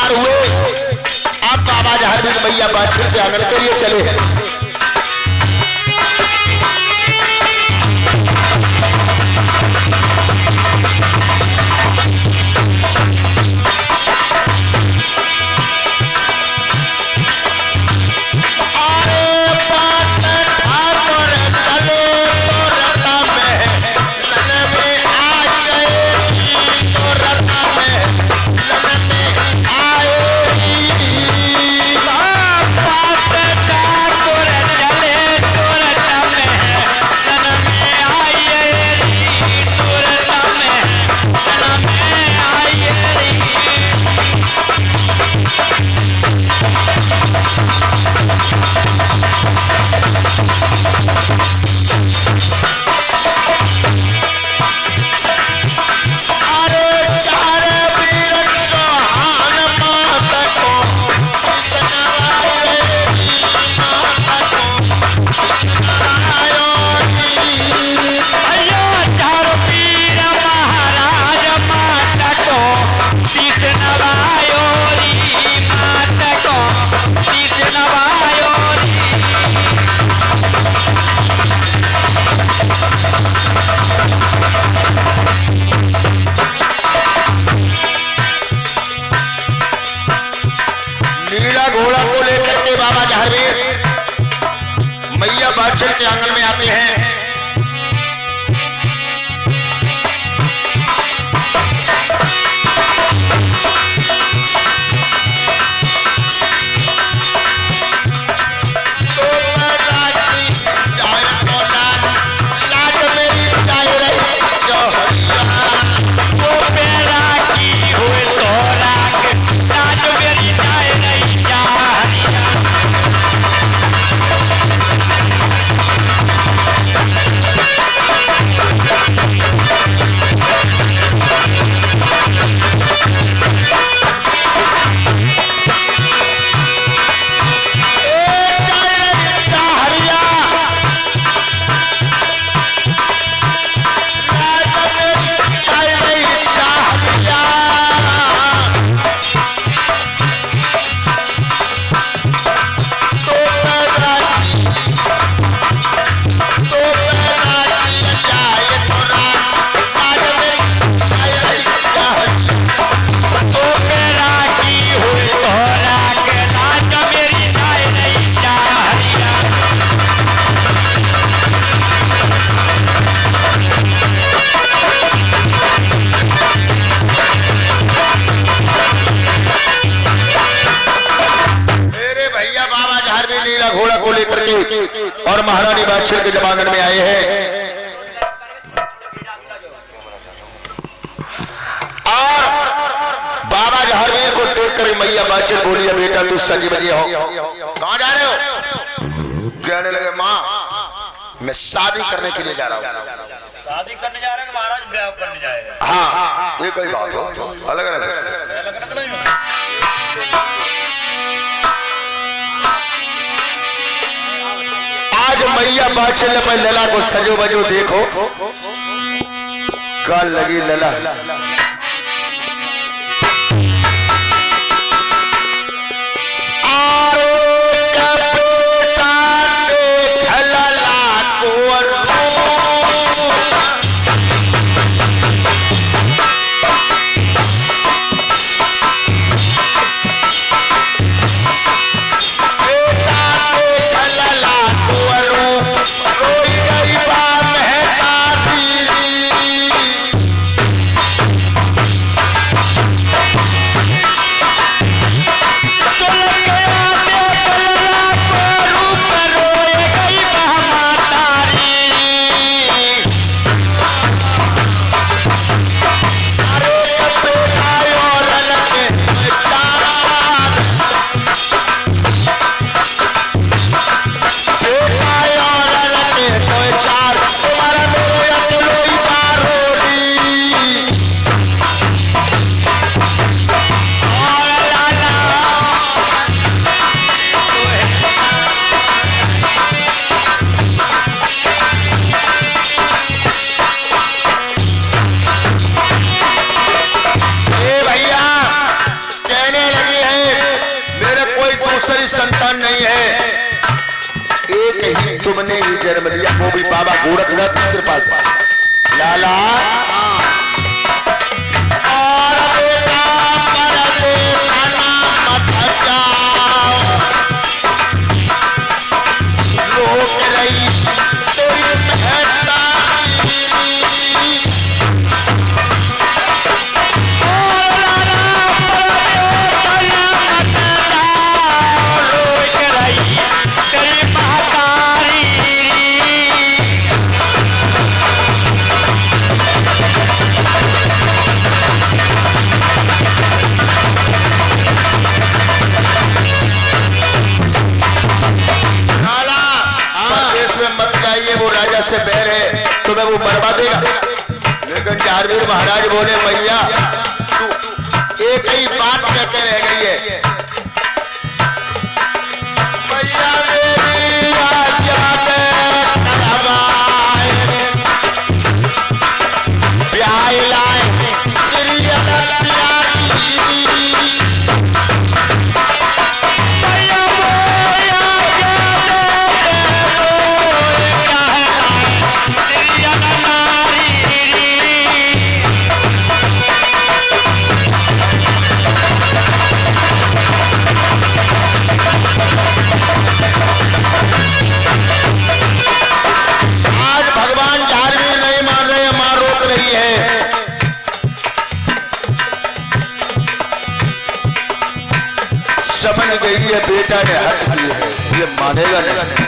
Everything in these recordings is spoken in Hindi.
तैयार हुए। अब बाबा जहारवीर मैया बाछिल के आंगन के लिए चले। मैया बाछिल के आंगन में आते हैं। घोड़ा को लेकर के और महारानी बाछिल के जमानत में आए हैं। और बाबा जहारवीर को देख कर मैया बाछिल बोली, बेटा तू सजी बजी हो, कहां जा रहे हो? कहने लगे माँ मैं शादी करने के लिए जा रहा हूँ। शादी करने जा रहे हैं महाराज, ब्याह करने जाएगा। हाँ ये कोई बात हो, अलग अलग। आज मैया बाछिल ने लला को सजो बजो देखो, कल लगी लला तुमने ही जन्म लिया, वो भी बाबा गोरखनाथ की कृपा से। लाला और बेटा परदेसना मत जाओ, रोक रही तेरी मेहरबानी। वो राजा से बैर है, तुम्हें वो मरवा देगा। लेकिन जारवीर महाराज बोले भैया तू एक ही बात कह के रह गई है, भैया मेरी आजाद करवाए, ब्याह लाए श्री समझ गई है बेटा ने हक की है, ये मानेगा नहीं।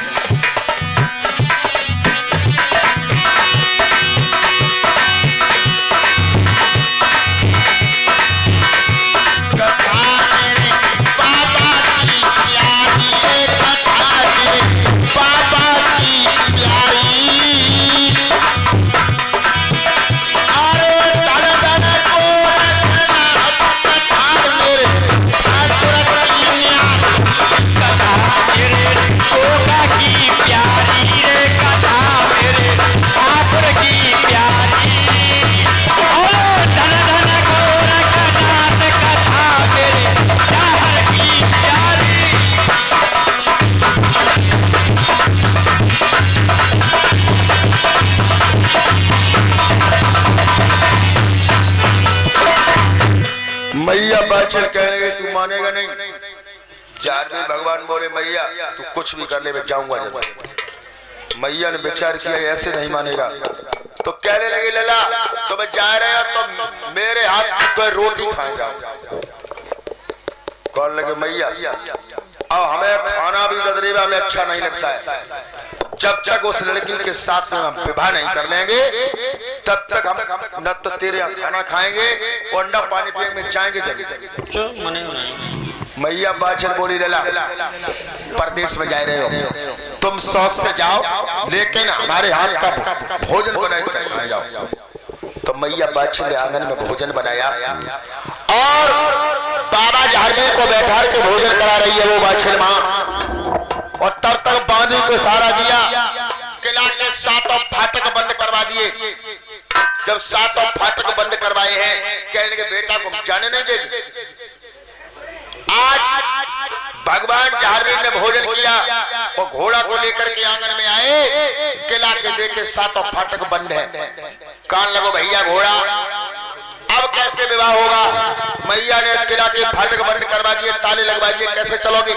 मैया बाचल कह रहे तू मानेगा नहीं। जारवीर भगवान बोले मैया तू कुछ भी कर ले मैं जाऊंगा जरूर। मैया ने विचार किया ऐसे नहीं मानेगा, तो कहने लगे लला तो मैं जा रहे हो तो मेरे हाथ तो रोटी खाए जाओ। कौन लगे मैया अब हमें खाना भी गदरेवा में अच्छा नहीं लगता है, जब तक उस लड़की के साथ में हम विवाह नहीं कर लेंगे तब तक हम न तो तेरे खाना खाएंगे और न पानी पिएंगे, जाएंगे जरूर। मैया बाचल बोली लला परदेश में जा रहे हो तुम शौक से जाओ, लेकिन हमारे हाथ का भोजन बना के जाओ। तो मैया बाचल ने आंगन में भोजन बनाया और बाबा जारवीर को बैठा के भोजन करा रही है वो बाचल माँ, और तब तक बांधी को सहारा दिया, किला के सातों फाटक बंद करवा दिए। जब सातों फाटक बंद करवाए हैं कहने के बेटा को जाने नहीं देगी। आज भगवान जारवीर ने भोजन किया और घोड़ा को लेकर के आंगन में आए, किला के देखे सातों फाटक बंद है। कान लगो भैया घोड़ा अब कैसे विवाह होगा। मैया ने किला के फाटक बंद करवा दिए, ताले लगवा दिए, कैसे चलोगे।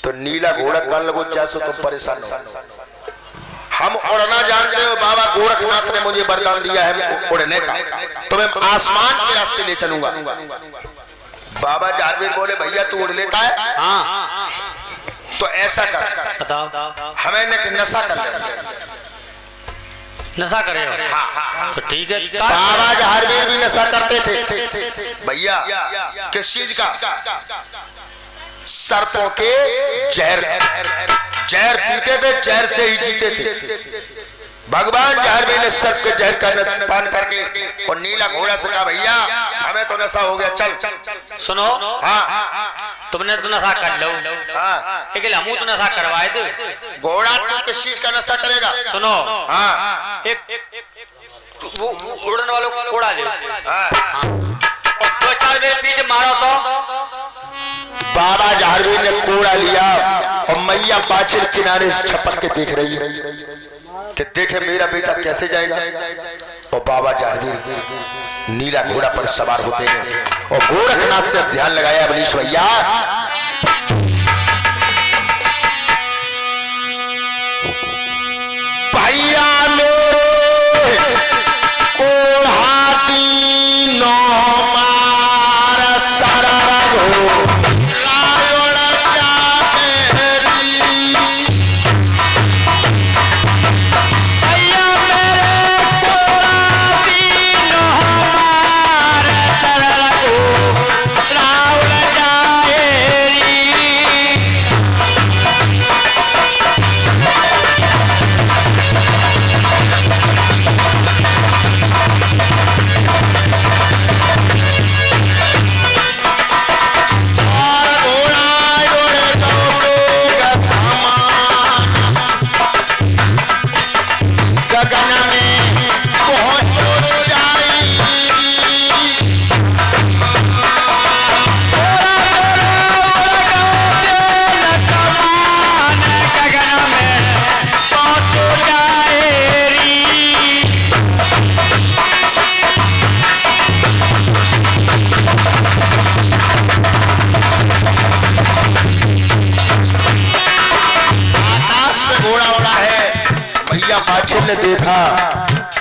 तो नीला घोड़ा कान लगो जैसे तुम परेशान हो, हम उड़ना जानते हो, बाबा गोरखनाथ ने मुझे वरदान दिया है उड़ने का, तो मैं आसमान के रास्ते ले चलूंगा। बाबा जारवीर बोले भैया तू उड़ लेता है? हाँ। तो ऐसा कर हमें नशा कर, नशा करे हो? हाँ। तो ठीक है। बाबा जारवीर भी नशा करते थे भैया। किस चीज का? सर्पों के जहर पीते थे, जहर से ही जीते थे। भगवान जारवीर ने सर्प के जहर का पान करके और नीला घोड़ा से कहा भैया हमें तो नशा हो गया, चल। सुनो हाँ तुमने तो नशा कर लो, लेकिन हम तो नशा करवाए थे। घोड़ा तो किस चीज का नशा करेगा? सुनो हाँ वो उड़ने वालों को उड़ा ले, 2-4 बेर पीठ मारो तो बाबा जहारवीर ने कोड़ा लिया और मैया बाछिल किनारे से छपक के देख रही है कि देखे मेरा बेटा कैसे जाएगा। और बाबा जहारवीर नीला घोड़ा पर सवार होते हैं और गोरखनाथ से ध्यान लगाया अवनीश भैया। भैया मेरे कोढ़ाती नो मार सारा रघो बाछिल ने देखा,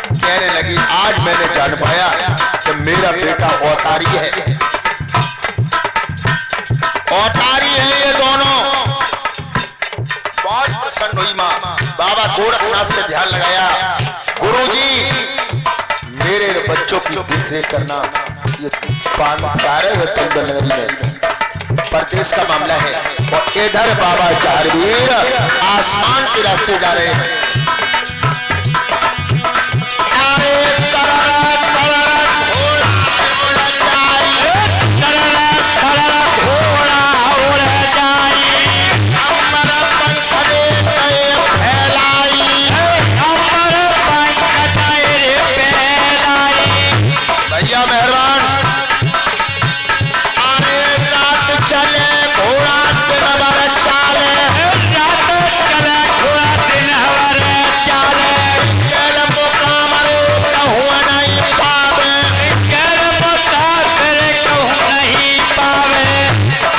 कहने लगी आज मैंने जान पाया कि मेरा बेटा औतारी है। औतारी है ये दोनों। बहुत प्रसन्न हुई माँ। बाबा गोरखनाथ से ध्यान लगाया, गुरुजी मेरे बच्चों की देखरेख करना ये नगरी में परदेश का मामला है। और इधर बाबा जहारवीर आसमान के रास्ते जा रहे हैं। भैया मेहरबान आने रात चले घोड़ा दिन भर चाले, रात चले घोड़ा दिन भर चाले, गल मुकाम रे कहूँ नहीं पावे, गल मुकाम रे कहूँ नहीं पावे।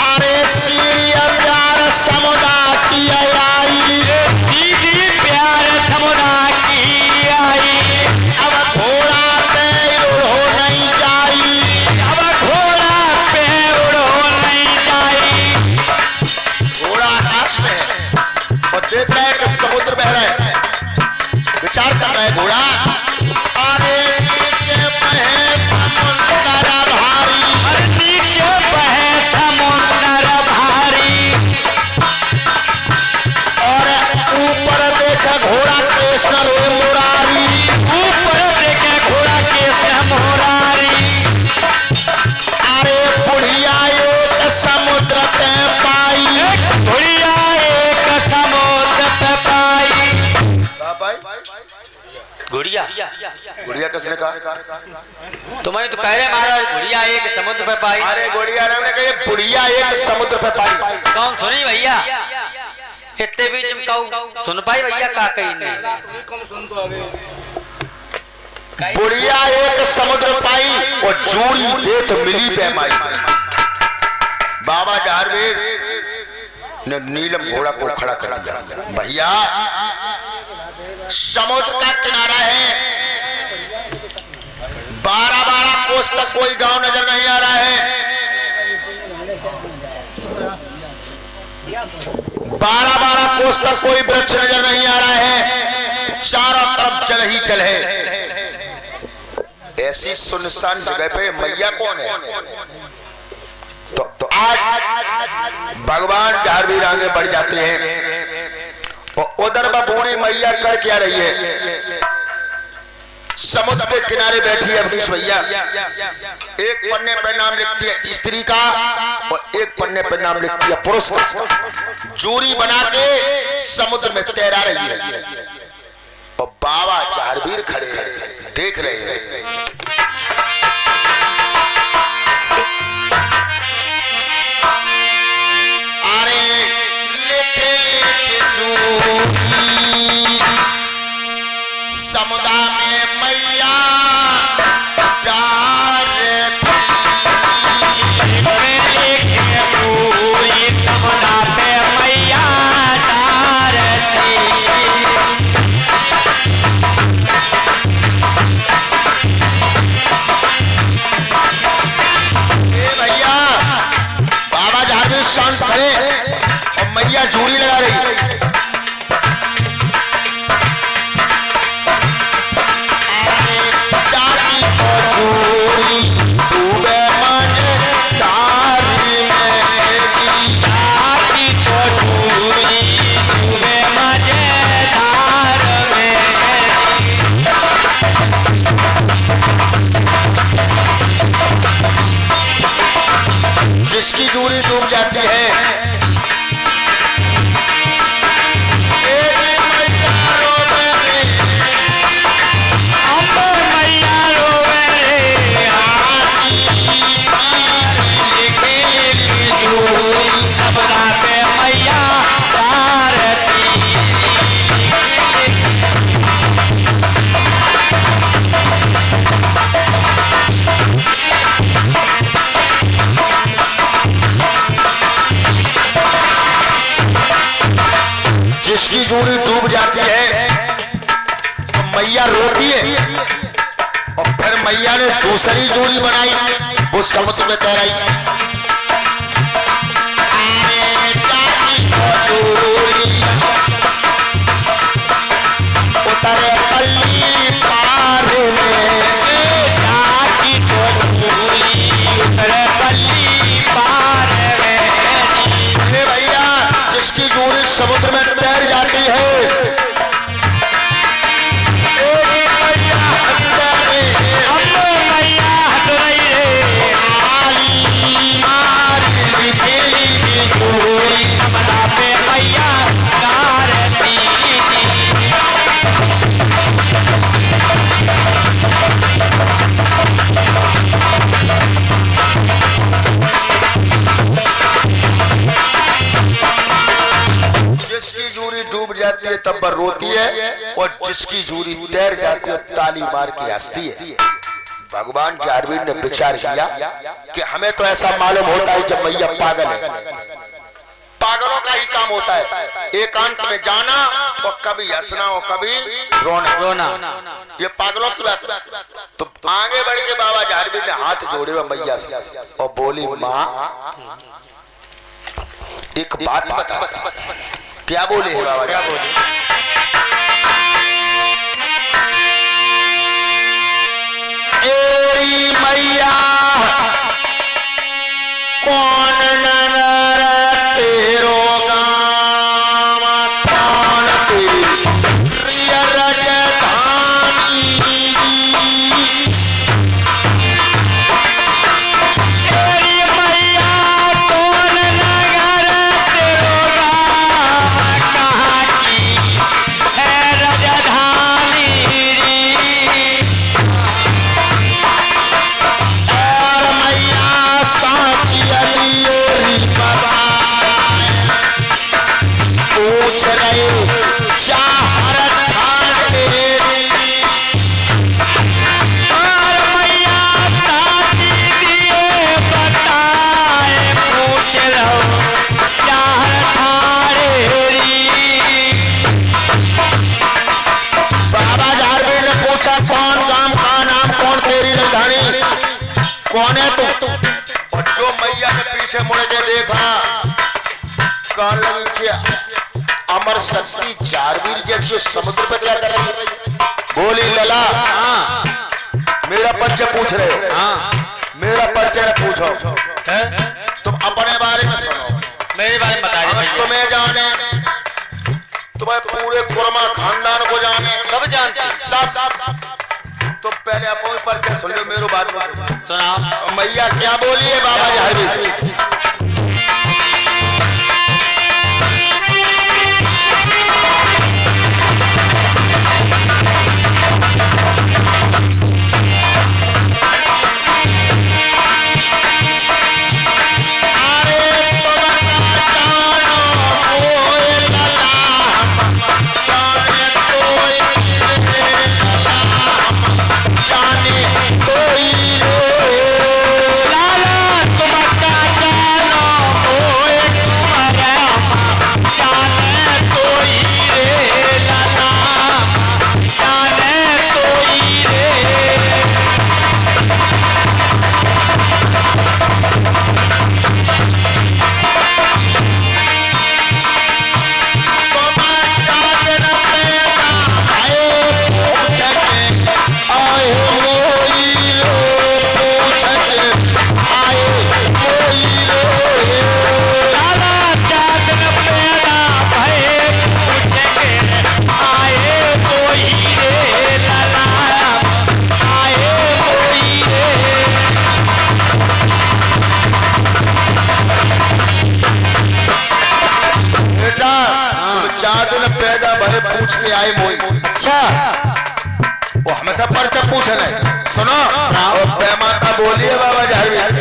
अरे सीरिया प्यार समुदा की आई, दीदी प्यार समुदा की आई। अब घोड़ा देख रहा है कि समुद्र बह रहा है, विचार कर रहा है घोड़ा। अरे नीचे बहे समुद्र भारी, अरे नीचे बहे समुद्र भारी, और ऊपर देखा घोड़ा कृष्ण रे मुरारी, ऊपर देखे घोड़ा कृष्ण मुरारी। अरे बुढ़िया एक समुद्र पे पाई, बुढ़िया एक समुद्र पे पाई। गुड़िया गुड़िया किसने कहा? तुम्हें तो कह रहे महाराज गुड़िया एक समुद्र पे पाई। अरे गुड़िया ने कहा बुढ़िया एक समुद्र पे पाई। कौन सुनी भैया? इतने बीच में कहूँ सुन पाई भैया का कहीं नहीं। बुढ़िया एक समुद्र पाई और जूड़ी देत मिली पैमाई। बाबा जहारवीर ने नीलम घोड़ा को खड़ा कर दिया। भैया समुद्र का किनारा है, 12-12 कोस तक कोई गांव नजर नहीं आ रहा है। 12-12 कोस तक कोई वृक्ष नजर नहीं आ रहा है, चारों तरफ जल ही जल है। ऐसी सुनसान जगह पे मैया कौन है? तो आज भगवान जहारवीर आगे बढ़ जाते हैं और उधर बूढ़ी मैया कर क्या रही है? समुद्र के किनारे बैठी है अवनीश भैया। एक पन्ने पर नाम लिखती है स्त्री का और एक पन्ने पर नाम लिखती है पुरुष का। जूरी बना के समुद्र में तैरा रही है और बाबा जहारवीर खड़े हैं, देख रहे हैं। समुद्र में मैया प्यार पूरी समुद्र पे मैया डार भैया बाबा जहाज शांत खड़े और मैया जूड़ी लगा रही। जिसकी जूड़ी डूब जाती है जिसकी जूड़ी डूब जाती है तो मैया रोती है और फिर मैया ने दूसरी जूड़ी बनाई, वो समुद्र में तैराई। उतरे पल्ली पार में उतरे पल्ली पार में भैया जिसकी जूड़ी समुद्र में तैर जाती है जिसकी जूड़ी डूब जाती है तब रोती है और जिसकी जूड़ी तैर जाती है ताली मार के हंसती है। भगवान जारवीर ने विचार किया कि हमें तो ऐसा मालूम होता है जब मैया पागल है, पागलों का ही काम होता है एकांत में जाना और कभी हंसना और कभी रोना। ये पागलों की बात। तो आगे बढ़ के बाबा जारवीर ने हाथ जोड़े हुए मैया से और बोली, माँ एक बात बता। क्या बोले बाबा? क्या बोले? एरी मैया कौन नगर तेरो गाम कौन तेरी राजधानी कौन है तू? और जो मैया ने पीछे मुड़ के देखा कहने लगी कि अमर शक्ति जारवीर जैसे समुद्र पर क्या कर रही है? बोली, लला मेरा परिचय पूछ रहे हो? मेरा परिचय न पूछो, तुम अपने बारे में सुनो, मेरे बारे में बता दे। तुम्हें जाने, तुम्हें पूरे कुरमा खानदान को जाने, सब जानते सब। तो पहले आप परिचय सुन लो, मेरे बात सुनाओ। मैया क्या बोली है बाबा जारवीर? आई मोई। अच्छा वो हमेशा पर्चा पूछे नहीं सुनो। और बेमाता बोलिए बाबा झारवीर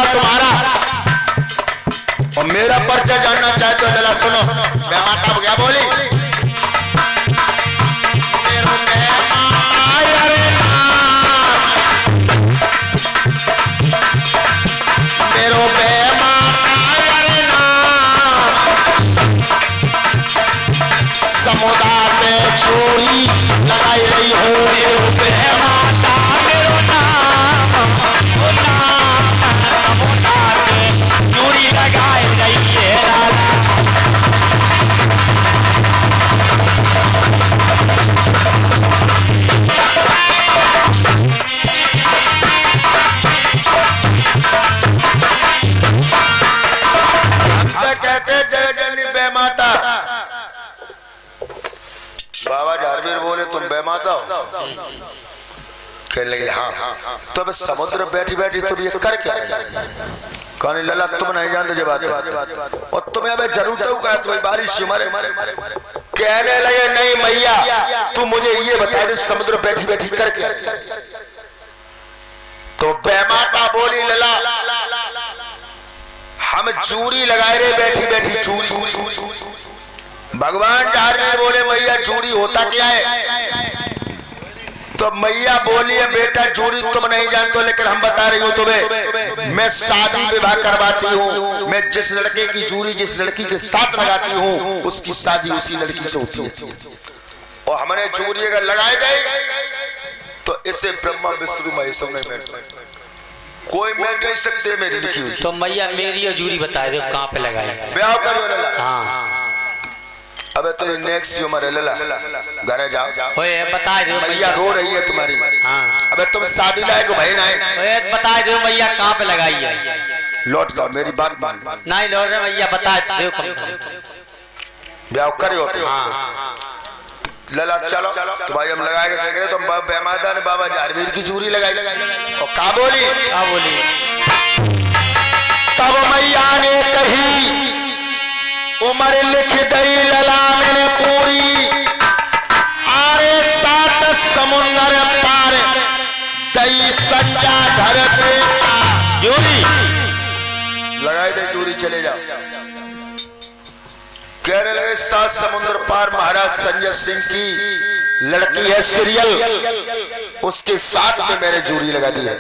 तुम्हारा और मेरा पर्चा जानना चाहे तो लला सुनो। बेमाता क्या बोली? मेरो समुदाय पे छोरी लगाई रही हो। बेमाता मेरो नाम चूड़ी लगाई रही है। कहते जय जननी बेमाता। बाबा झारवीर बोले तुम बेमाता हो? कहने लगे हाँ। तो अब समुद्र बैठी बैठी तुम ये कर क्या रही? कहने लला तुम नहीं जानते जब आते और तुम्हें अब जरूरत है क्या तुम्हें बारिश हमारे। कहने लगे नहीं मैया तू मुझे ये बता दे समुद्र बैठी बैठी कर क्या रही? तो बेमाता बोली लला हम चूड़ी लगाए रे बैठी बैठी चूड़ी। भगवान झारवीर बोले मैया चूड़ी होता क्या है? तो मैया बोली है बेटा चूड़ी तुम नहीं जानते लेकिन हम बता रही हूँ तुम्हें। मैं शादी विवाह करवाती हूँ। मैं जिस लड़के की चूड़ी जिस लड़की के साथ लगाती हूँ उसकी शादी उसी लड़की से होती है। और हमने चूड़ी अगर लगाए गए तो इसे ब्रह्मा विष्णु महेश्वर में कोई मैं कह सकते मेरी लिखी हुई। तो मैया मेरी अजूरी बता दो कहाँ पे लगाई? ब्याह करो लला। हाँ अबे तेरी नेक्स्ट उम्र है लला घरे जाओ। ओए बता दो मैया रो रही है तुम्हारी। हाँ अबे तुम शादी लायक बहन आए। ओए बता दो मैया कहाँ पे लगाई है? लौट जाओ मेरी बात मान। नहीं लौट रहे मैया बता दो कम से कम। ब्याह करो। हाँ लला चलो तो भाई हम लगा के देख रहे तो बेमाता ने बाबा झारवीर की चूड़ी लगाई। और का बोली? तब मैया ने कही उम्र लिख दई लला मैंने पूरी। आरे सात समुंदर पार दई संजा घर पे चूड़ी लगाई दे चूड़ी चले जाओ। कहने लगे सात समुद्र पार महाराज संजय सिंह की लड़की है सीरियल उसके साथ में मैंने चूड़ी लगा दी है।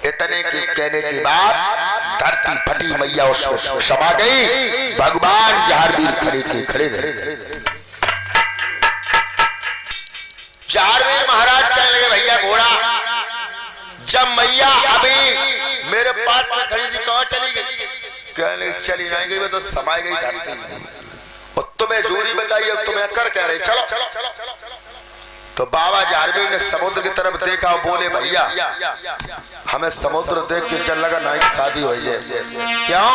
इतने के कहने के बाद धरती फटी मैया उसमें समा गई। भगवान झारवीर खड़े रहे। झारवीर महाराज कहने लगे भैया घोड़ा जब मैया अभी मेरे पास में खड़ी थी कहां चली गई? कहने चली नहीं गई मैं तो समाई गई धरती में। और तुम्हें चूड़ी बताइए तुम्हें कर कह रहे चलो। तो बाबा झारवीर ने समुद्र की तरफ देखा और बोले भैया हमें समुद्र देख के चल लगा नहीं शादी हो जाए। क्यों?